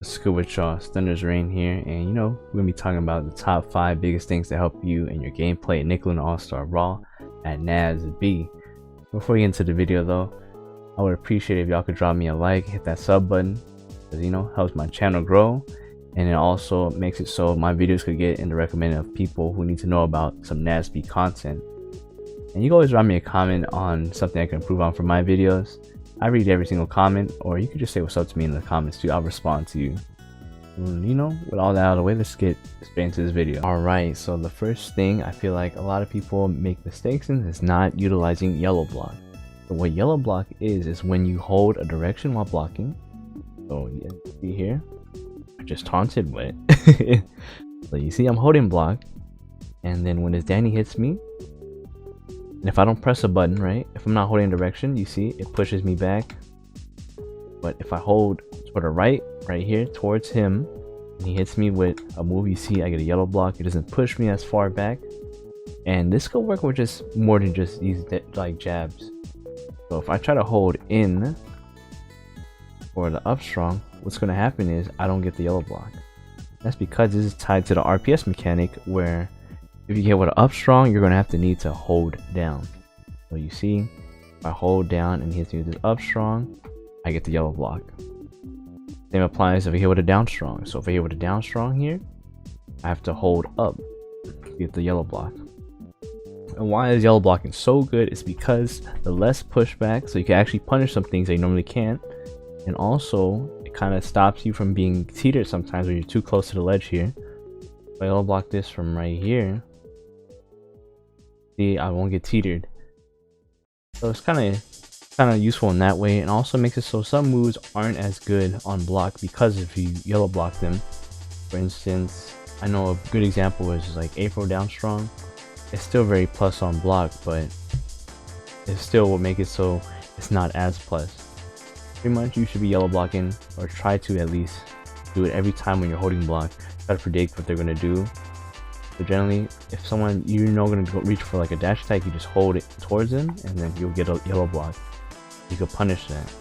What's good with y'all? It's ThunderzReign here, and we're gonna be talking about the top 5 biggest things that help you in your gameplay at Nickelodeon All-Star Brawl at NASB. Before we get into the video though, I would appreciate if y'all could drop me a like, hit that sub button, because helps my channel grow, and it also makes it so my videos could get in the recommended of people who need to know about some NASB content. And you can always drop me a comment on something I can improve on for my videos. I read every single comment, or you could just say what's up to me in the comments too. I'll respond to you. And, with all that out of the way, let's get straight into this video. Alright, so the first thing I feel like a lot of people make mistakes in is not utilizing yellow block. So what yellow block is when you hold a direction while blocking. So yeah, see here, I just taunted with it. So you see I'm holding block, and then when this Danny hits me, and if I don't press a button, right, if I'm not holding direction, you see it pushes me back. But if I hold to the right here towards him, and he hits me with a move, you see I get a yellow block. It doesn't push me as far back, and this could work with just more than just these like jabs. So if I try to hold in for the up strong, what's going to happen is I don't get the yellow block. That's because this is tied to the RPS mechanic, where if you get with an up strong, you're going to have to need to hold down. So you see, if I hold down and he hits me with this up strong, I get the yellow block. Same applies if I hit with a down strong. So if I hit with a down strong here, I have to hold up to get the yellow block. And why is yellow blocking so good is because the less pushback, so you can actually punish some things that you normally can't. And also, it kind of stops you from being teetered sometimes when you're too close to the ledge here. If I yellow block this from right here, see, I won't get teetered. So it's kind of useful in that way, and also makes it so some moves aren't as good on block because if you yellow block them. For instance, I know a good example is like April down strong. It's still very plus on block, but it still will make it so it's not as plus. Pretty much you should be yellow blocking, or try to at least do it every time when you're holding block. Try to predict what they're going to do. So generally, if someone going to go reach for like a dash attack, you just hold it towards them, and then you'll get a yellow block. You could punish that,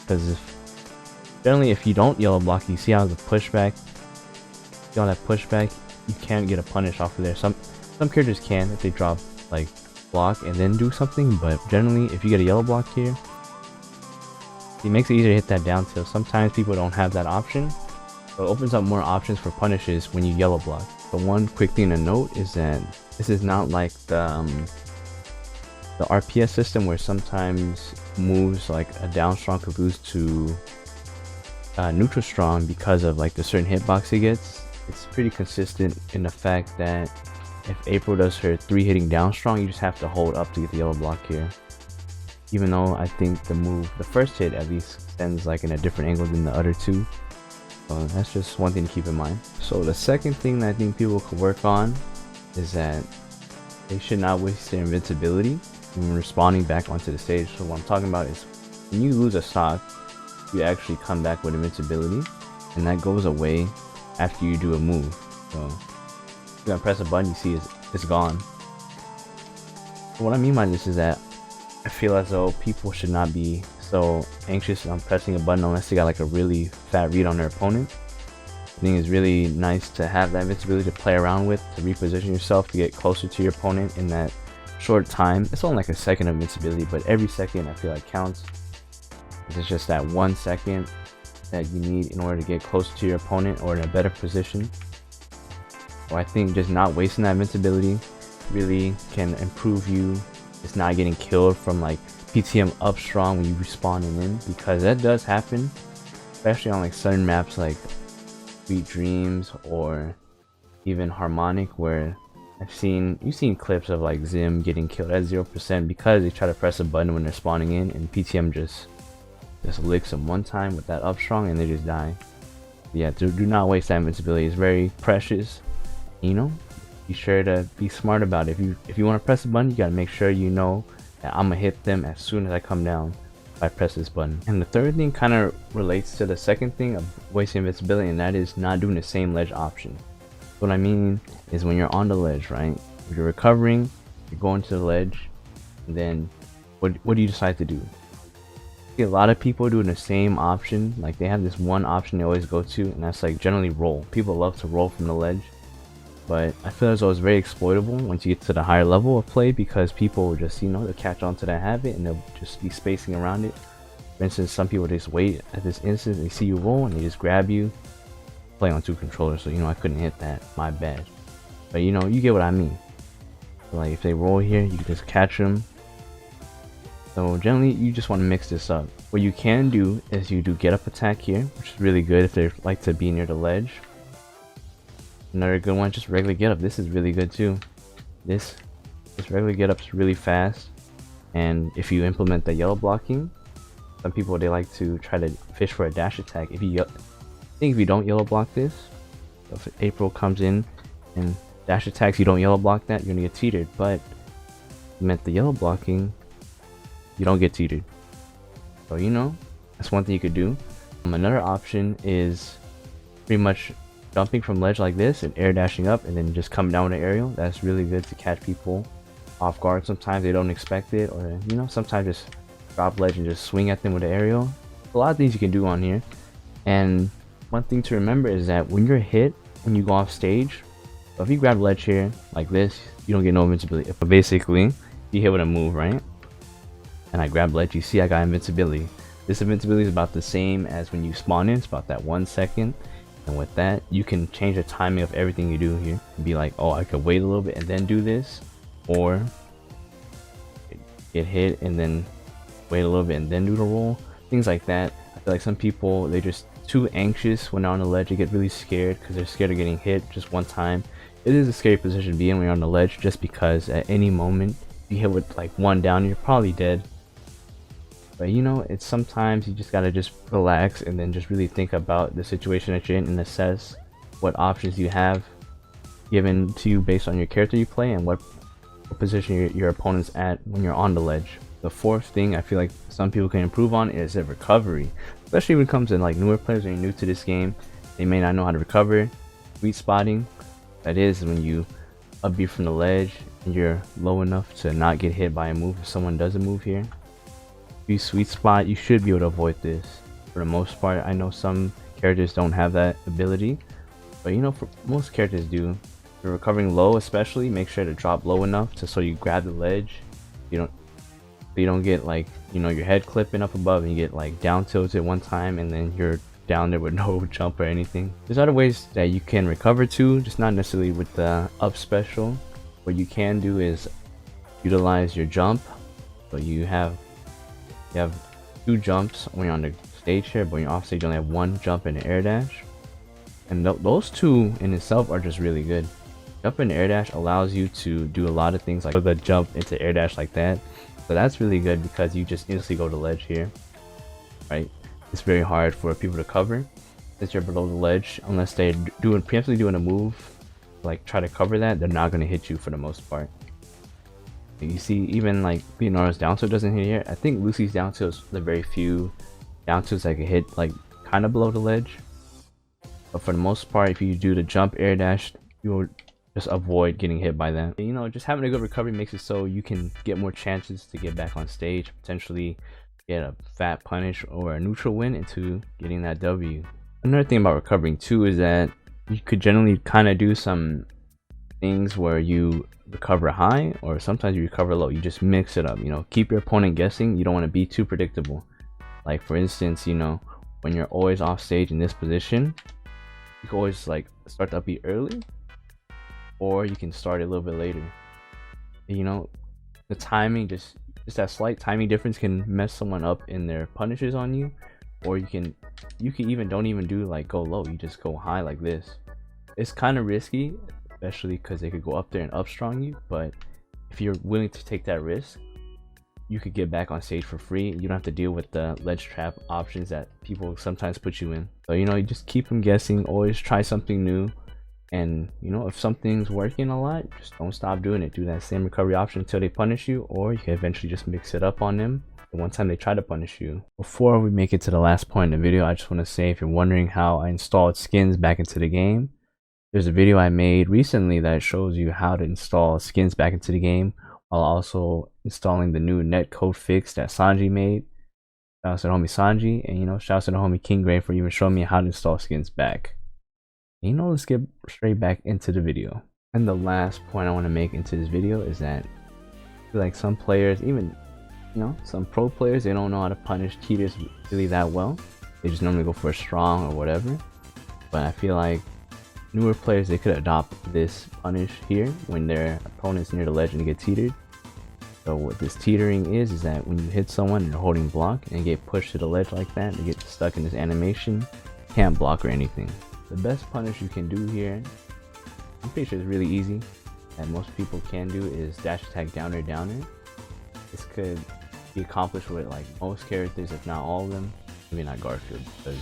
because if you don't yellow block, you see how the pushback, you can't get a punish off of there. Some characters can if they drop like block and then do something, but generally if you get a yellow block here, it makes it easier to hit that down tilt. Sometimes people don't have that option, so it opens up more options for punishes when you yellow block. The one quick thing to note is that this is not like the RPS system, where sometimes moves like a down strong could lose to neutral strong because of like the certain hitbox it gets. It's pretty consistent in the fact that if April does her 3 hitting down strong, you just have to hold up to get the yellow block here. Even though I think the first hit at least sends like in a different angle than the other two. So that's just one thing to keep in mind. So the second thing that I think people could work on is that they should not waste their invincibility when responding back onto the stage. So what I'm talking about is when you lose a stock, you actually come back with invincibility, and that goes away after you do a move. So you're gonna press a button, you see it's gone. What I mean by this is that I feel as though people should not be so anxious on pressing a button unless they got like a really fat read on their opponent. I think it's really nice to have that invincibility to play around with, to reposition yourself to get closer to your opponent in that short time. It's only like a second of invincibility, but every second I feel like counts. It's just that 1 second that you need in order to get closer to your opponent or in a better position. So I think just not wasting that invincibility really can improve you just not getting killed from like PTM up strong when you respawning in, because that does happen, especially on like certain maps like Sweet Dreams or even Harmonic, where you've seen clips of like Zim getting killed at 0% because they try to press a button when they're spawning in, and PTM just licks them one time with that up strong and they just die. Yeah, do not waste that invincibility. It's very precious. Be sure to be smart about it. If you want to press a button, you gotta make sure you know that I'm gonna hit them as soon as I come down if I press this button. And the third thing kind of relates to the second thing of wasting invincibility, and that is not doing the same ledge option. What I mean is when you're on the ledge, right? If you're recovering, you're going to the ledge, and then what do you decide to do? see a lot of people doing the same option. Like they have this one option they always go to, and that's like generally roll. People love to roll from the ledge, but I feel as though it's very exploitable once you get to the higher level of play, because people will just, you know, they'll catch on to that habit and they'll just be spacing around it. For instance, some people just wait at this instant, they see you roll and they just grab you. Play on 2 controllers, so you know I couldn't hit that, my bad. But you know, you get what I mean. So, like if they roll here, you can just catch them. So generally you just want to mix this up. What you can do is you do get up attack here, which is really good if they like to be near the ledge. Another good one, just regular get up. This is really good too. This regular get up is really fast, and if you implement the yellow blocking, some people they like to try to fish for a dash attack. If you don't yellow block this, if April comes in and dash attacks, you don't yellow block that, you're gonna get teetered. But implement the yellow blocking, you don't get teetered. So you know, that's one thing you could do. Another option is pretty much jumping from ledge like this and air dashing up and then just coming down with an aerial. That's really good to catch people off guard. Sometimes they don't expect it, or you know, sometimes just drop ledge and just swing at them with an aerial. A lot of things you can do on here. And one thing to remember is that when you're hit and you go off stage, so if you grab ledge here like this, you don't get no invincibility. But basically, you hit with a move, right? And I grab ledge, you see I got invincibility. This invincibility is about the same as when you spawn in. It's about that 1 second. And with that, you can change the timing of everything you do here. Be like, oh, I could wait a little bit and then do this, or get hit and then wait a little bit and then do the roll. Things like that. I feel like some people, they're just too anxious when they're on the ledge. They get really scared because they're scared of getting hit just one time. It is a scary position to be in when you're on the ledge, just because at any moment you hit with like one down, you're probably dead. But you know, it's sometimes you just gotta just relax and then just really think about the situation that you're in and assess what options you have given to you based on your character you play and what position your opponent's at when you're on the ledge. The fourth thing I feel like some people can improve on is their recovery, especially when it comes to like newer players. When you're new to this game, they may not know how to recover. Sweet spotting, that is when you upbeat from the ledge and you're low enough to not get hit by a move if someone does a move here. If you sweet spot, you should be able to avoid this for the most part. I know some characters don't have that ability, but you know, for most characters do. If you're recovering low, especially, make sure to drop low enough to so you grab the ledge. You don't get like, you know, your head clipping up above and you get like down tilted one time and then you're down there with no jump or anything. There's other ways that you can recover too, just not necessarily with the up special. What you can do is utilize your jump. So you have 2 jumps when you're on the stage here, but when you're off stage you only have 1 jump and an air dash. And those 2 in itself are just really good. Jump and air dash allows you to do a lot of things, like the jump into air dash like that. So that's really good because you just instantly go to ledge here, right? It's very hard for people to cover since you're below the ledge, unless they're preemptively doing a move, like try to cover that. They're not going to hit you for the most part. You see, even like Leonardo's down tilt doesn't hit here. I think Lucy's down tilt is the very few down tilts that can hit like kind of below the ledge. But for the most part, if you do the jump air dash, you will just avoid getting hit by that. You know, just having a good recovery makes it so you can get more chances to get back on stage, potentially get a fat punish or a neutral win into getting that W. Another thing about recovering too is that you could generally kind of do some things where you recover high or sometimes you recover low. You just mix it up, you know, keep your opponent guessing. You don't want to be too predictable. Like for instance, you know, when you're always off stage in this position, you can always like start the upbeat early, or you can start it a little bit later. You know, the timing, just that slight timing difference can mess someone up in their punishes on you. Or you can even don't even do like go low, you just go high like this. It's kind of risky, especially because they could go up there and up strong you, but if you're willing to take that risk, you could get back on stage for free. You don't have to deal with the ledge trap options that people sometimes put you in. So you know, you just keep them guessing, always try something new. And you know, if something's working a lot, just don't stop doing it. Do that same recovery option until they punish you, or you can eventually just mix it up on them the one time they try to punish you. Before we make it to the last point in the video, I just want to say, if you're wondering how I installed skins back into the game, there's a video I made recently that shows you how to install skins back into the game while also installing the new netcode fix that Sanji made. Shout out to the homie Sanji, and you know, shout out to the homie King Gray for even showing me how to install skins back. And, you know, let's get straight back into the video. And the last point I want to make into this video is that I feel like some players, even you know, some pro players, they don't know how to punish cheaters really that well. They just normally go for a strong or whatever. But I feel like newer players, they could adopt this punish here when their opponent's near the ledge and get teetered. So what this teetering is that when you hit someone and they're holding block and get pushed to the ledge like that, they get stuck in this animation, can't block or anything. The best punish you can do here, I'm pretty sure it's really easy, that most people can do, is dash attack downer downer. This could be accomplished with like most characters, if not all of them. Maybe not Garfield, because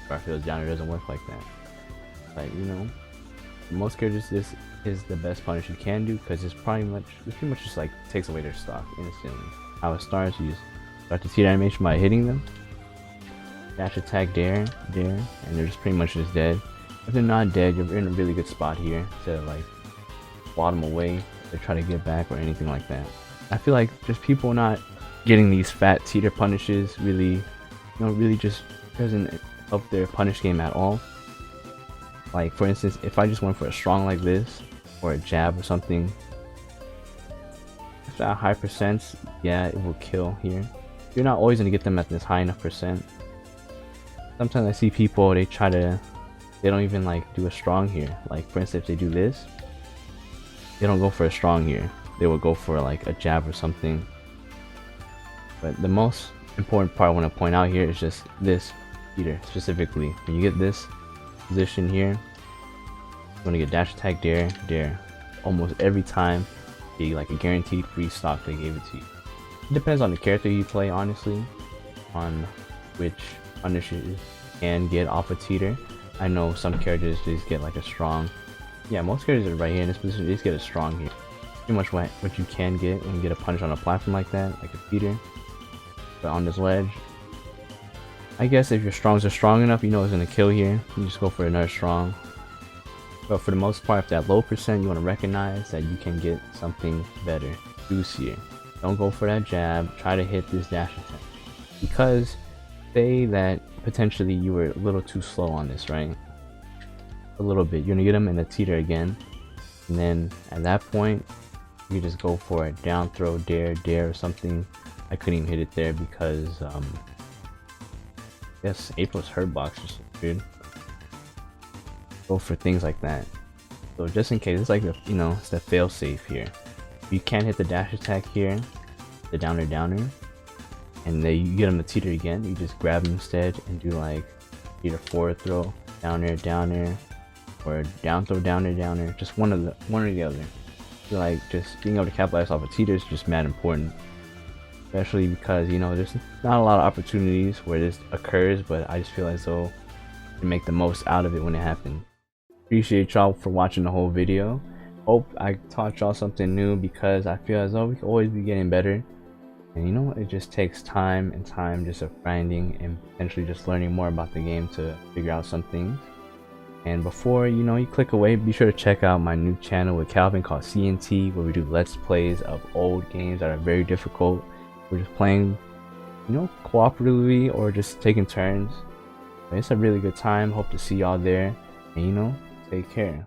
Garfield's downer doesn't work like that. But you know, most characters, this is the best punish you can do, because it's pretty much just like takes away their stock instantly. How it starts, you just start the teeter animation by hitting them, dash attack there, and they're just pretty much just dead. If they're not dead, you're in a really good spot here to like bottom away to try to get back or anything like that. I feel like just people not getting these fat teeter punishes really, you know, really just doesn't help their punish game at all. Like for instance, if I just went for a strong like this or a jab or something, if at high percents, yeah, it will kill here. You're not always gonna get them at this high enough percent. Sometimes I see people, they don't even like do a strong here. Like for instance, if they do this, they don't go for a strong here. They will go for like a jab or something. But the most important part I want to point out here is just this teeter specifically. When you get this position here, you want to get dash attack there. Almost every time, be like a guaranteed free stock they gave it to you. It depends on the character you play, honestly, on which punishes you can get off a teeter. I know some characters just get like a strong. Yeah, most characters are right here in this position, they just get a strong here. Pretty much what you can get when you get a punish on a platform like that, like a teeter. But on this ledge, I guess if your strongs are strong enough, you know it's gonna kill here. You just go for another strong. But for the most part, if that low percent, you want to recognize that you can get something better, juicier. Don't go for that jab. Try to hit this dash attack. Because say that potentially you were a little too slow on this, right? A little bit. You're gonna get them in a teeter again, and then at that point, you just go for a down throw, dare or something. I couldn't even hit it there because yes, April's hurt box just weird. Go for things like that. So just in case, it's like the, you know, it's the fail safe here. If you can't hit the dash attack here, the downer, and then you get them to teeter again, you just grab them instead and do like either forward throw, downer, or down throw, downer. Just one or the other. I feel like just being able to capitalize off of teeter is just mad important. Especially because, you know, there's not a lot of opportunities where this occurs, but I just feel as though you make the most out of it when it happens. Appreciate y'all for watching the whole video. Hope I taught y'all something new, because I feel as though we can always be getting better. And you know, it just takes time just of grinding and potentially just learning more about the game to figure out some things. And before, you know, you click away, be sure to check out my new channel with Calvin called CNT, where we do let's plays of old games that are very difficult. We're just playing, you know, cooperatively or just taking turns. But it's a really good time. Hope to see y'all there, and you know, take care.